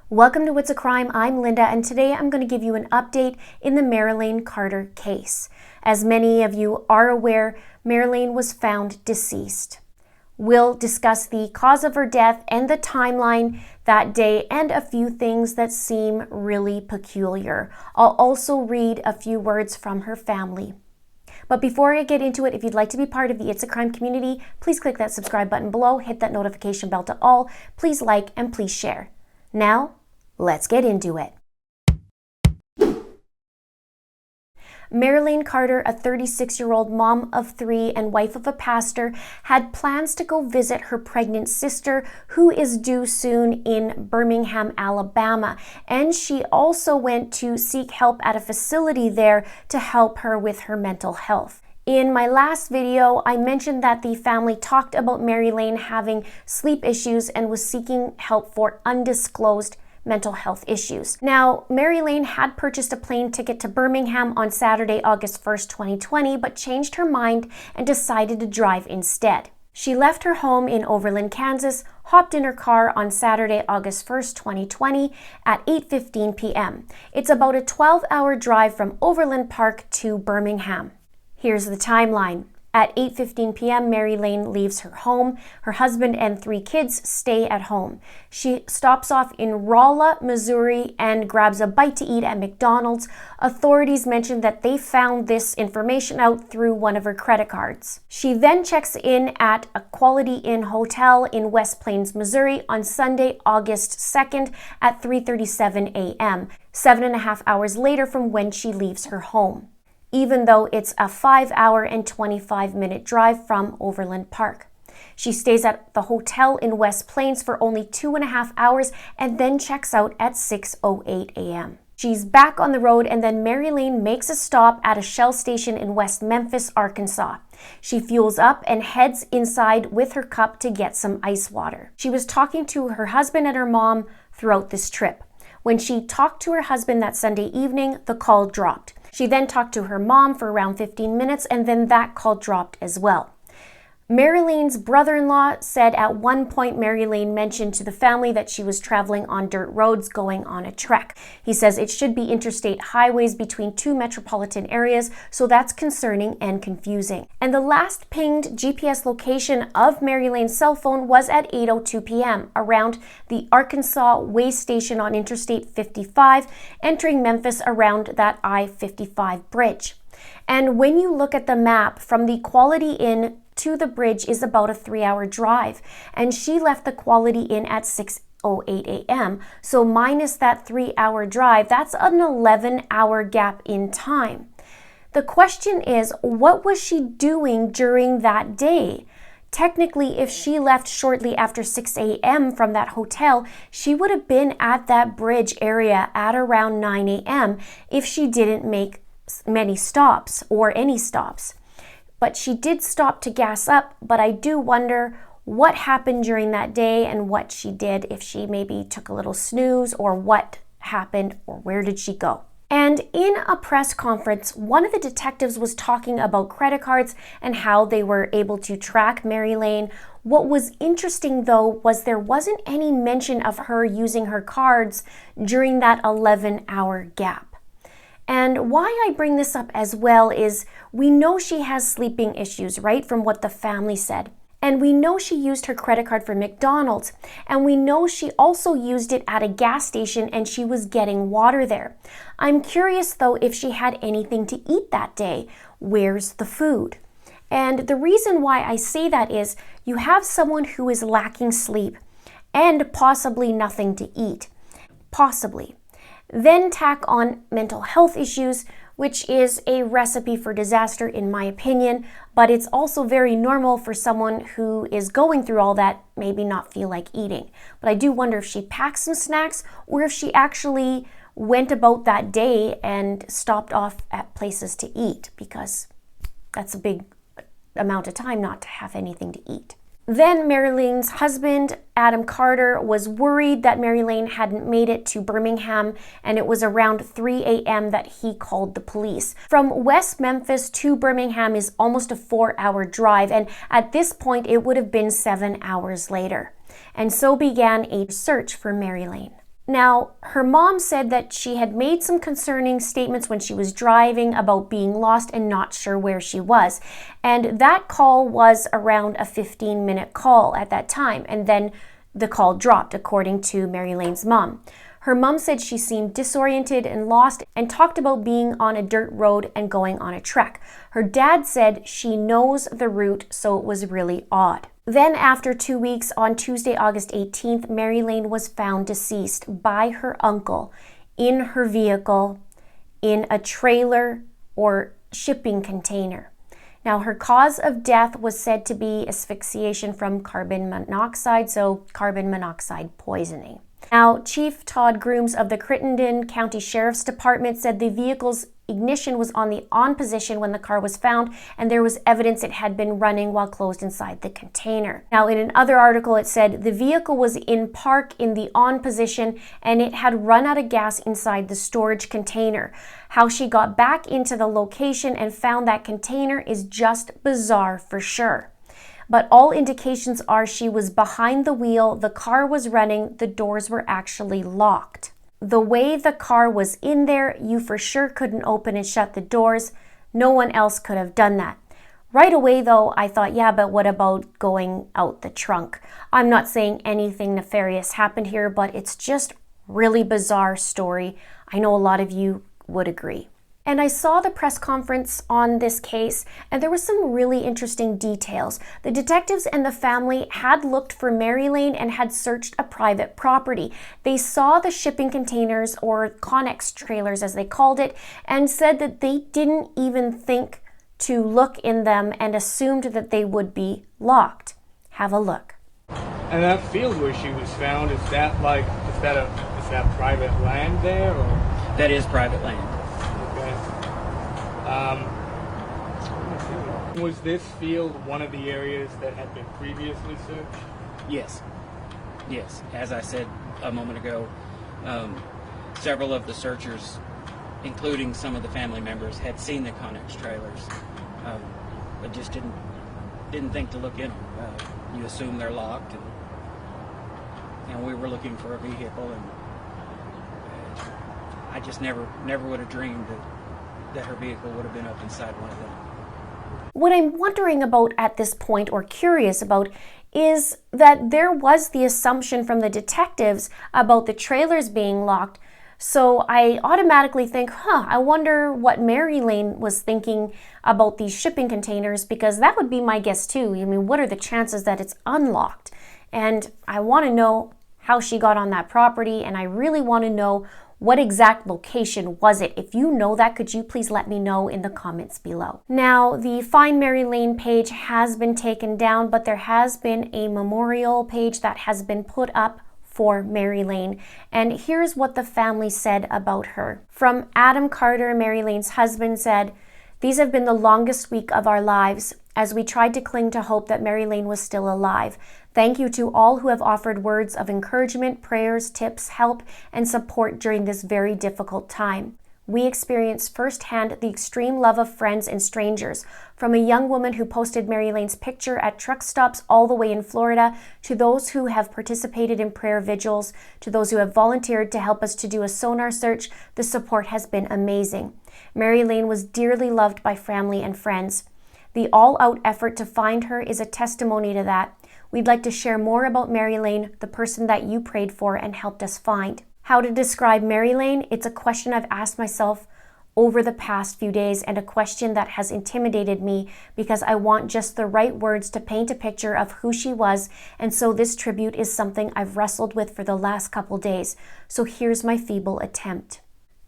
Welcome to It's a Crime. I'm Linda, and today I'm going to give you an update in the Marilane Carter case. As many of you are aware, Marilane was found deceased. We'll discuss the cause of her death and the timeline that day and a few things that seem really peculiar. I'll also read a few words from her family. But before I get into it, if you'd like to be part of the It's a Crime community, please click that subscribe button below, hit that notification bell to all, please like and please share. Now, let's get into it. Marilane Carter, a 36-year-old mom of three and wife of a pastor, had plans to go visit her pregnant sister, who is due soon in Birmingham, Alabama. And she also went to seek help at a facility there to help her with her mental health. In my last video, I mentioned that the family talked about Marilane having sleep issues and was seeking help for undisclosed mental health issues. Now, Marilane had purchased a plane ticket to Birmingham on Saturday, August 1st, 2020, but changed her mind and decided to drive instead. She left her home in Overland, Kansas, hopped in her car on Saturday, August 1st, 2020 at 8:15 p.m. It's about a 12-hour drive from Overland Park to Birmingham. Here's the timeline. At 8:15 p.m., Marilane leaves her home. Her husband and three kids stay at home. She stops off in Rolla, Missouri, and grabs a bite to eat at McDonald's. Authorities mentioned that they found this information out through one of her credit cards. She then checks in at a Quality Inn hotel in West Plains, Missouri on Sunday, August 2nd at 3:37 a.m., 7.5 hours later from when she leaves her home, even though it's a 5-hour and 25-minute drive from Overland Park. She stays at the hotel in West Plains for only 2.5 hours and then checks out at 6:08 a.m. She's back on the road, and then Marilane makes a stop at a Shell station in West Memphis, Arkansas. She fuels up and heads inside with her cup to get some ice water. She was talking to her husband and her mom throughout this trip. When she talked to her husband that Sunday evening, the call dropped. She then talked to her mom for around 15 minutes, and then that call dropped as well. Marilane's brother-in-law said at one point Marilane mentioned to the family that she was traveling on dirt roads going on a trek. He says it should be interstate highways between two metropolitan areas, so that's concerning and confusing. And the last pinged GPS location of Marilane's cell phone was at 8:02 p.m. around the Arkansas way station on Interstate 55, entering Memphis around that I-55 bridge. And when you look at the map, from the Quality Inn to the bridge is about a 3-hour drive, and she left the Quality Inn at 6:08 a.m. So minus that 3-hour drive, that's an 11-hour gap in time. The question is, what was she doing during that day? Technically, if she left shortly after 6 a.m. from that hotel, she would have been at that bridge area at around 9 a.m. if she didn't make many stops or any stops. But she did stop to gas up, but I do wonder what happened during that day and what she did, if she maybe took a little snooze, or what happened, or where did she go. And in a press conference, one of the detectives was talking about credit cards and how they were able to track Marilane. What was interesting, though, was there wasn't any mention of her using her cards during that 11-hour gap. And why I bring this up as well is we know she has sleeping issues, right, from what the family said. And we know she used her credit card for McDonald's. And we know she also used it at a gas station and she was getting water there. I'm curious, though, if she had anything to eat that day. Where's the food? And the reason why I say that is you have someone who is lacking sleep and possibly nothing to eat. Possibly. Then tack on mental health issues, which is a recipe for disaster in my opinion, but it's also very normal for someone who is going through all that maybe not feel like eating. But I do wonder if she packed some snacks or if she actually went about that day and stopped off at places to eat, because that's a big amount of time not to have anything to eat. Then Marilane's husband, Adam Carter, was worried that Marilane hadn't made it to Birmingham, and it was around 3 a.m. that he called the police. From West Memphis to Birmingham is almost a 4-hour drive, and at this point it would have been 7 hours later. And so began a search for Marilane. Now, her mom said that she had made some concerning statements when she was driving about being lost and not sure where she was. And that call was around a 15-minute call at that time. And then the call dropped, according to Marilane's mom. Her mom said she seemed disoriented and lost and talked about being on a dirt road and going on a trek. Her dad said she knows the route, so it was really odd. Then after 2 weeks, on Tuesday, August 18th, Marilane was found deceased by her uncle in her vehicle in a trailer or shipping container. Now, her cause of death was said to be asphyxiation from carbon monoxide, so carbon monoxide poisoning. Now, Chief Todd Grooms of the Crittenden County Sheriff's Department said the vehicle's ignition was on the on position when the car was found, and there was evidence it had been running while closed inside the container. Now, in another article, it said the vehicle was in park in the on position and it had run out of gas inside the storage container. How she got back into the location and found that container is just bizarre for sure. But all indications are she was behind the wheel, the car was running, the doors were actually locked. The way the car was in there, you for sure couldn't open and shut the doors. No one else could have done that. Right away though, I thought, yeah, but what about going out the trunk? I'm not saying anything nefarious happened here, but it's just really bizarre story. I know a lot of you would agree. And I saw the press conference on this case, and there were some really interesting details. The detectives and the family had looked for Marilane and had searched a private property. They saw the shipping containers, or Connex trailers as they called it, and said that they didn't even think to look in them and assumed that they would be locked. Have a look. And that field where she was found, is that private land there, or? That is private land. Was this field one of the areas that had been previously searched? Yes. Yes. As I said a moment ago, several of the searchers, including some of the family members, had seen the Connex trailers, but just didn't think to look in them. You assume they're locked, and we were looking for a vehicle, and I just never would have dreamed that her vehicle would have been up inside one of them. What I'm wondering about at this point, or curious about, is that there was the assumption from the detectives about the trailers being locked. So I automatically think, I wonder what Marilane was thinking about these shipping containers, because that would be my guess too. I mean, what are the chances that it's unlocked? And I want to know how she got on that property, and I really want to know what exact location was it? If you know that, could you please let me know in the comments below. Now, the Find Marilane page has been taken down, but there has been a memorial page that has been put up for Marilane. And here's what the family said about her. From Adam Carter, Marilane's husband, said, "These have been the longest week of our lives as we tried to cling to hope that Marilane was still alive. Thank you to all who have offered words of encouragement, prayers, tips, help, and support during this very difficult time. We experienced firsthand the extreme love of friends and strangers, from a young woman who posted Marilane's picture at truck stops all the way in Florida, to those who have participated in prayer vigils, to those who have volunteered to help us to do a sonar search. The support has been amazing. Marilane was dearly loved by family and friends. The all-out effort to find her is a testimony to that. We'd like to share more about Marilane, the person that you prayed for and helped us find." How to describe Marilane? It's a question I've asked myself over the past few days, and a question that has intimidated me because I want just the right words to paint a picture of who she was, and so this tribute is something I've wrestled with for the last couple days. So here's my feeble attempt.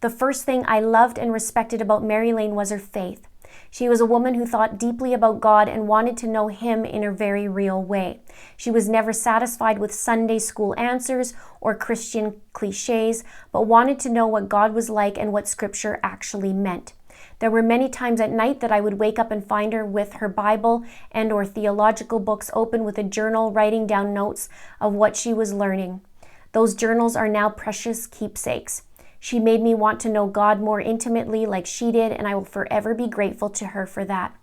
The first thing I loved and respected about Marilane was her faith. She was a woman who thought deeply about God and wanted to know Him in a very real way. She was never satisfied with Sunday school answers or Christian cliches, but wanted to know what God was like and what Scripture actually meant. There were many times at night that I would wake up and find her with her Bible and or theological books open, with a journal, writing down notes of what she was learning. Those journals are now precious keepsakes. She made me want to know God more intimately like she did, and I will forever be grateful to her for that.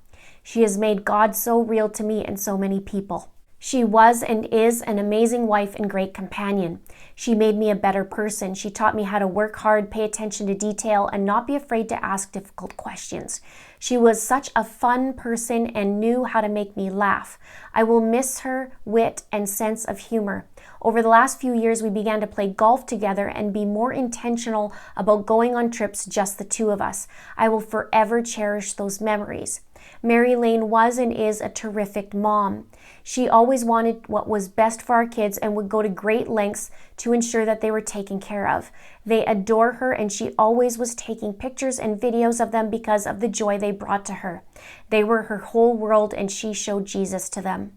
She has made God so real to me and so many people. She was and is an amazing wife and great companion. She made me a better person. She taught me how to work hard, pay attention to detail, and not be afraid to ask difficult questions. She was such a fun person and knew how to make me laugh. I will miss her wit and sense of humor. Over the last few years, we began to play golf together and be more intentional about going on trips, just the two of us. I will forever cherish those memories. Marilane was and is a terrific mom. She always wanted what was best for our kids and would go to great lengths to ensure that they were taken care of. They adore her, and she always was taking pictures and videos of them because of the joy they brought to her. They were her whole world, and she showed Jesus to them.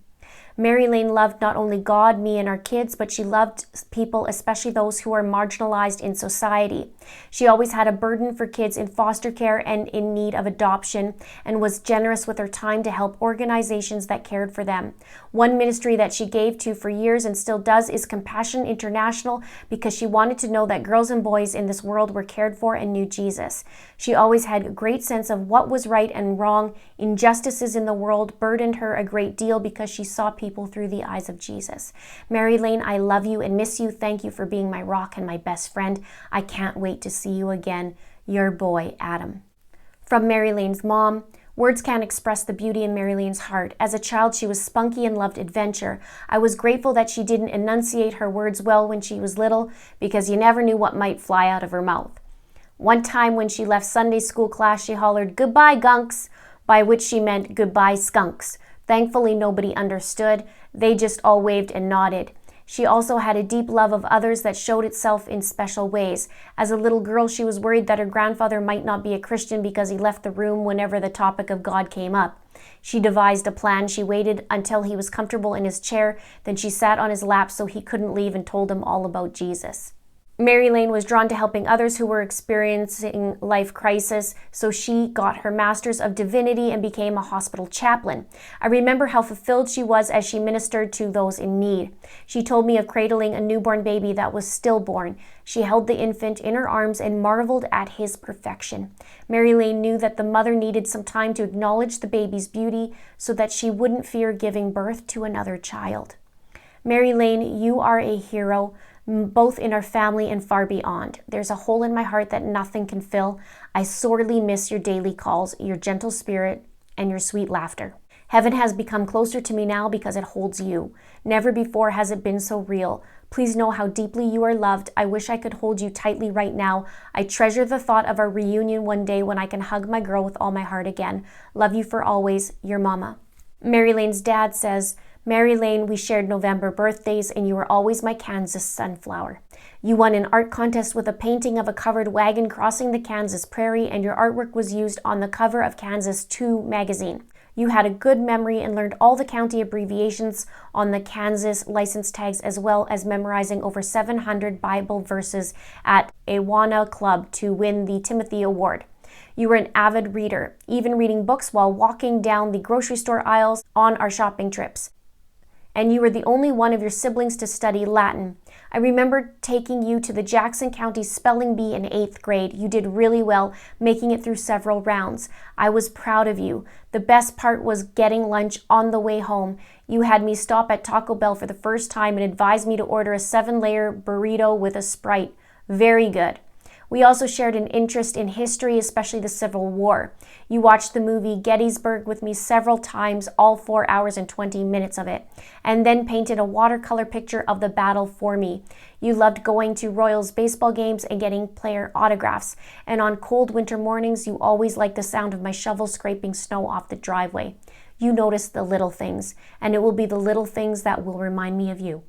Marilane loved not only God, me, and our kids, but she loved people, especially those who are marginalized in society. She always had a burden for kids in foster care and in need of adoption, and was generous with her time to help organizations that cared for them. One ministry that she gave to for years and still does is Compassion International, because she wanted to know that girls and boys in this world were cared for and knew Jesus. She always had a great sense of what was right and wrong. Injustices in the world burdened her a great deal because she saw people through the eyes of Jesus. Marilane, I love you and miss you. Thank you for being my rock and my best friend. I can't wait to see you again. Your boy, Adam. From Marilane's mom, words can't express the beauty in Marilane's heart. As a child, she was spunky and loved adventure. I was grateful that she didn't enunciate her words well when she was little, because you never knew what might fly out of her mouth. One time when she left Sunday school class, she hollered, "Goodbye, gunks," by which she meant goodbye, skunks. Thankfully, nobody understood. They just all waved and nodded. She also had a deep love of others that showed itself in special ways. As a little girl, she was worried that her grandfather might not be a Christian because he left the room whenever the topic of God came up. She devised a plan. She waited until he was comfortable in his chair. Then she sat on his lap so he couldn't leave and told him all about Jesus. Marilane was drawn to helping others who were experiencing life crisis, so she got her Master's of Divinity and became a hospital chaplain. I remember how fulfilled she was as she ministered to those in need. She told me of cradling a newborn baby that was stillborn. She held the infant in her arms and marveled at his perfection. Marilane knew that the mother needed some time to acknowledge the baby's beauty so that she wouldn't fear giving birth to another child. Marilane, you are a hero, both in our family and far beyond. There's a hole in my heart that nothing can fill. I sorely miss your daily calls, your gentle spirit, and your sweet laughter. Heaven has become closer to me now because it holds you. Never before has it been so real. Please know how deeply you are loved. I wish I could hold you tightly right now. I treasure the thought of our reunion one day when I can hug my girl with all my heart again. Love you for always, your mama. Marilane's dad says, Marilane, we shared November birthdays and you were always my Kansas sunflower. You won an art contest with a painting of a covered wagon crossing the Kansas prairie, and your artwork was used on the cover of Kansas 2 magazine. You had a good memory and learned all the county abbreviations on the Kansas license tags, as well as memorizing over 700 Bible verses at Awana Club to win the Timothy Award. You were an avid reader, even reading books while walking down the grocery store aisles on our shopping trips. And you were the only one of your siblings to study Latin. I remember taking you to the Jackson County Spelling Bee in 8th grade. You did really well, making it through several rounds. I was proud of you. The best part was getting lunch on the way home. You had me stop at Taco Bell for the first time and advised me to order a 7-layer burrito with a Sprite. Very good. We also shared an interest in history, especially the Civil War. You watched the movie Gettysburg with me several times, all 4 hours and 20 minutes of it, and then painted a watercolor picture of the battle for me. You loved going to Royals baseball games and getting player autographs, and on cold winter mornings, you always liked the sound of my shovel scraping snow off the driveway. You noticed the little things, and it will be the little things that will remind me of you.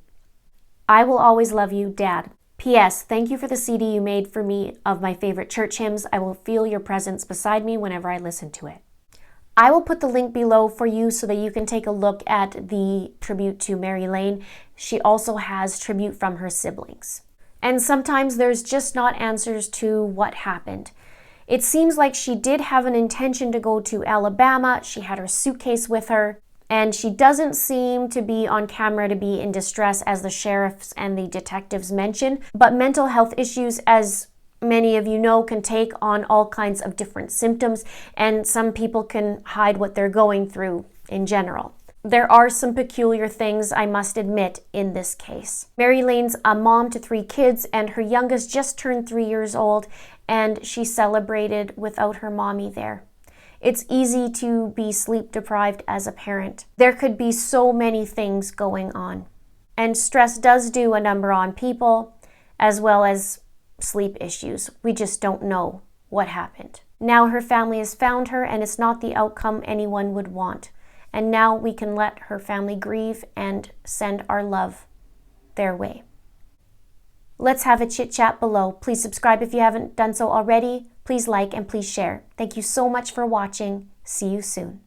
I will always love you, Dad. P.S. Thank you for the CD you made for me of my favorite church hymns. I will feel your presence beside me whenever I listen to it. I will put the link below for you so that you can take a look at the tribute to Marilane. She also has tribute from her siblings. And sometimes there's just not answers to what happened. It seems like she did have an intention to go to Alabama. She had her suitcase with her. And she doesn't seem to be on camera to be in distress, as the sheriffs and the detectives mention. But mental health issues, as many of you know, can take on all kinds of different symptoms, and some people can hide what they're going through in general. There are some peculiar things, I must admit, in this case. Marilane's a mom to 3 kids, and her youngest just turned 3 years old, and she celebrated without her mommy there. It's easy to be sleep deprived as a parent. There could be so many things going on. And stress does do a number on people, as well as sleep issues. We just don't know what happened. Now her family has found her, and it's not the outcome anyone would want. And now we can let her family grieve and send our love their way. Let's have a chit chat below. Please subscribe if you haven't done so already. Please like and please share. Thank you so much for watching. See you soon.